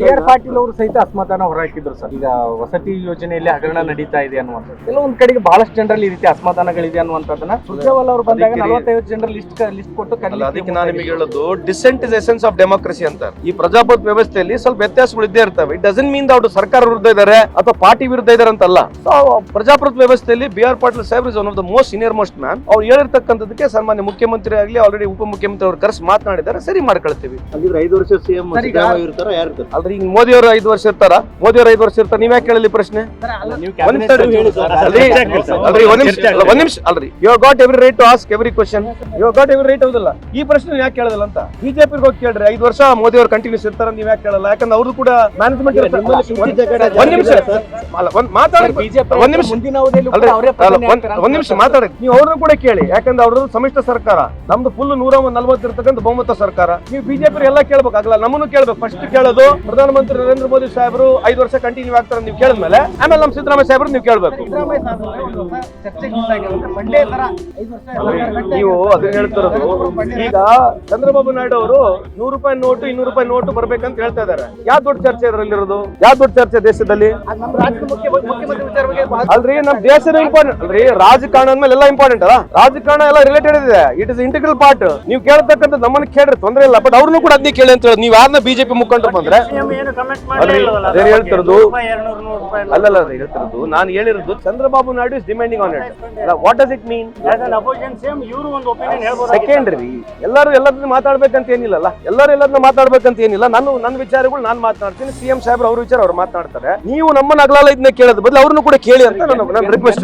R Patil ಅವರು ಸಹಿತ ಅಸಮಾಧಾನ ಹೊರಹಾಕಿದ್ರು ಸರ್. ಈಗ ವಸತಿ ಯೋಜನೆಯಲ್ಲಿ ಹಗರಣ ನಡೀತಾ ಇದೆ ಅನ್ನುವಂಥದ್ದು, ಕೆಲವೊಂದ್ ಕಡೆಗೆ ಬಹಳಷ್ಟು ಜನರಲ್ಲಿ ಈ ರೀತಿ ಅಸಮಾಧಾನಗಳಿದೆ ಅನ್ನುವಂಥದ್ದನ್ನ ಸುರ್ಜೇವಾಲಾ ಅವರು ಬಂದಾಗ 45 ಜನರ ಲಿಸ್ಟ್ ಕೊಟ್ಟು ಅದಕ್ಕೆ ನಾನು ನಿಮಗೆ ಹೇಳೋದು dissent is essence of democracy ಅಂತ. ಈ ಪ್ರಜಾಪ್ರಭುತ್ವ ವ್ಯವಸ್ಥೆಯಲ್ಲಿ ಸ್ವಲ್ಪ ವ್ಯತ್ಯಾಸಗಳು ಇದ್ದೇ ಇರ್ತವೆ. ಇಟ್ ಡಸಂಟ್ ಮೀನ್ ಅವರು ಸರ್ಕಾರ ವಿರುದ್ಧ ಇದ್ದಾರೆ ಅಥವಾ ಪಾರ್ಟಿ ವಿರುದ್ಧ ಇದ್ದಾರೆ ಅಂತಲ್ಲ. ಪ್ರಜಾಪ್ರಭುತ್ವ ವ್ಯವಸ್ಥೆಯಲ್ಲಿ B.R. ಪಾಟೀಲ್ ಸಾಹೇಬ್ರು one of the most senior most man. ಅವ್ರು ಹೇಳಿರ್ತಕ್ಕಂಥದಕ್ಕೆ ಸನ್ಮಾನ್ಯ ಮುಖ್ಯಮಂತ್ರಿ ಆಗಲಿ ಆಲ್ರೆಡಿ ಉಪಮುಖ್ಯಮಂತ್ರಿ ಅವರು ಕರೆಸಿ ಮಾತನಾಡಿದ್ದಾರೆ, ಸರಿ ಮಾಡ್ಕೊಳ್ತೀವಿ. 5 ವರ್ಷ ಸಿಎಂ ಅಲ್ರಿ ಈಗ ಮೋದಿ ಅವರು 5 ವರ್ಷ ಇರ್ತಾರ, ಮೋದಿ ಅವರು 5 ವರ್ಷ ಇರ್ತಾರೆ, ನೀವ್ ಯಾಕೆ ಕೇಳಲಿ ಪ್ರಶ್ನೆ? ಒಂದ್ ನಿಮಿಷ ಅಲ್ರಿ, you got every right to ask every question, you got every right. ಹೌದಲ್ಲ, ಈ ಪ್ರಶ್ನೆ ಯಾಕೆ ಕೇಳೋದಿಲ್ಲ ಅಂತ ಬಿಜೆಪಿ ಹೋಗಿ ಕೇಳ್ರಿ. 5 ವರ್ಷ ಮೋದಿ ಅವರು ಕಂಟಿನ್ಯೂಸ್ ಇರ್ತಾರ, ನೀವ್ ಯಾಕೆ ಕೇಳಲ್ಲ? ಯಾಕಂದ್ರೆ ಅವ್ರದ್ದು ಕೂಡ ಮ್ಯಾನೇಜ್ಮೆಂಟ್ ಒಂದ್ ನಿಮಿಷ ಮಾತಾಡಿ, ನೀವು ಅವ್ರನ್ನ ಕೂಡ ಕೇಳಿ. ಯಾಕಂದ್ರೆ ಅವ್ರದ್ದು ಸಮ್ಮಿಶ್ರ ಸರ್ಕಾರ, ನಮ್ದು ಫುಲ್ 140 ಇರ್ತಕ್ಕಂಥ ಬಹುಮತ ಸರ್ಕಾರ. ನೀವು ಬಿಜೆಪಿ ಎಲ್ಲ ಕೇಳ್ಬೇಕಾಗಲ್ಲ, ನಮ್ಮನ್ನು ಕೇಳ್ಬೇಕು. ಫಸ್ಟ್ ಕೇಳೋದು ಪ್ರಧಾನಮಂತ್ರಿ ನರೇಂದ್ರ ಮೋದಿ ಸಾಹೇಬರು 5 ವರ್ಷ ಕಂಟಿನ್ಯೂ ಆಗ್ತಾರೆ ನೀವು ಕೇಳಿದ್ಮೇಲೆ, ಆಮೇಲೆ ನಮ್ಮ ಸಿದ್ದರಾಮಯ್ಯ ಸಾಹೇಬ್ರು ನೀವು ಕೇಳ್ಬೇಕು. ನೀವು ಅದನ್ನ ಹೇಳ್ತಿರೋದು. ಈಗ ಚಂದ್ರಬಾಬು ನಾಯ್ಡು ಅವರು 100 ರೂಪಾಯಿ ನೋಟು 200 ರೂಪಾಯಿ ನೋಟು ಬರ್ಬೇಕಂತ ಹೇಳ್ತಾ ಇದಾರೆ. ಯಾವ ದೊಡ್ಡ ಚರ್ಚೆ ಇದರಲ್ಲಿರೋದು? ಯಾವ ದೊಡ್ಡ ಚರ್ಚೆ ದೇಶದಲ್ಲಿ? ಅಲ್ರಿ, ನಮ್ ದೇಶದ ಇಂಪಾರ್ಟೆಂಟ್ ಅಲ್ರಿ. ರಾಜಕಾರಣ ಅಂದ್ಮೇಲೆ ಎಲ್ಲ ಇಂಪಾರ್ಟೆಂಟ್ ಅಲ್ಲ, ರಾಜಕಾರಣ ಎಲ್ಲ ರಿಲೇಟೆಡ್ ಇದೆ. It is integral part. ನೀವು ಕೇಳ್ತಕ್ಕಂಥ ನಮ್ಮನ್ನ ಕೇಳ್ರಿ, ತೊಂದ್ರೆ ಇಲ್ಲ. ಬಟ್ ಅವ್ರನ್ನು ಕೂಡ ಅದನ್ನೇ ಕೇಳಿ ಅಂತ ಹೇಳಿ. ನೀವು ಯಾರನ್ನ ಬಿಜೆಪಿ ಮುಖಂಡರು ಬಂದ್ರೆ ಅದೇ ಹೇಳ್ತಿರೋದು. ಅಲ್ಲಲ್ಲ, ಹೇಳ್ತಿರೋದು ನಾನು ಹೇಳಿರೋದು Chandrababu Naidu is demanding on it. What does it mean? Secondary, ಎಲ್ಲರೂ ಎಲ್ಲದನ್ನ ಮಾತಾಡ್ಬೇಕಂತ ಏನಿಲ್ಲಲ್ಲ, ಎಲ್ಲರೂ ಎಲ್ಲದನ್ನ ಮಾತಾಡ್ಬೇಕಂತ ಏನಿಲ್ಲ. ನನ್ನ ವಿಚಾರಗಳು ನಾನು ಮಾತನಾಡ್ತೀನಿ, ಸಿಎಂ ಸಾಹೇಬ್ರು ಅವ್ರ ವಿಚಾರ ಅವ್ರು ಮಾತನಾಡ್ತಾರೆ. ನೀವು ನಮ್ಮನ್ನ ಅಗಲಾಲ ಇದನ್ನ ಕೇಳೋದು ಬದಲು ಅವ್ರನ್ನು ಕೂಡ ಕೇಳಿ ಅಂತ ನನ್ನ ರಿಕ್ವೆಸ್ಟ್.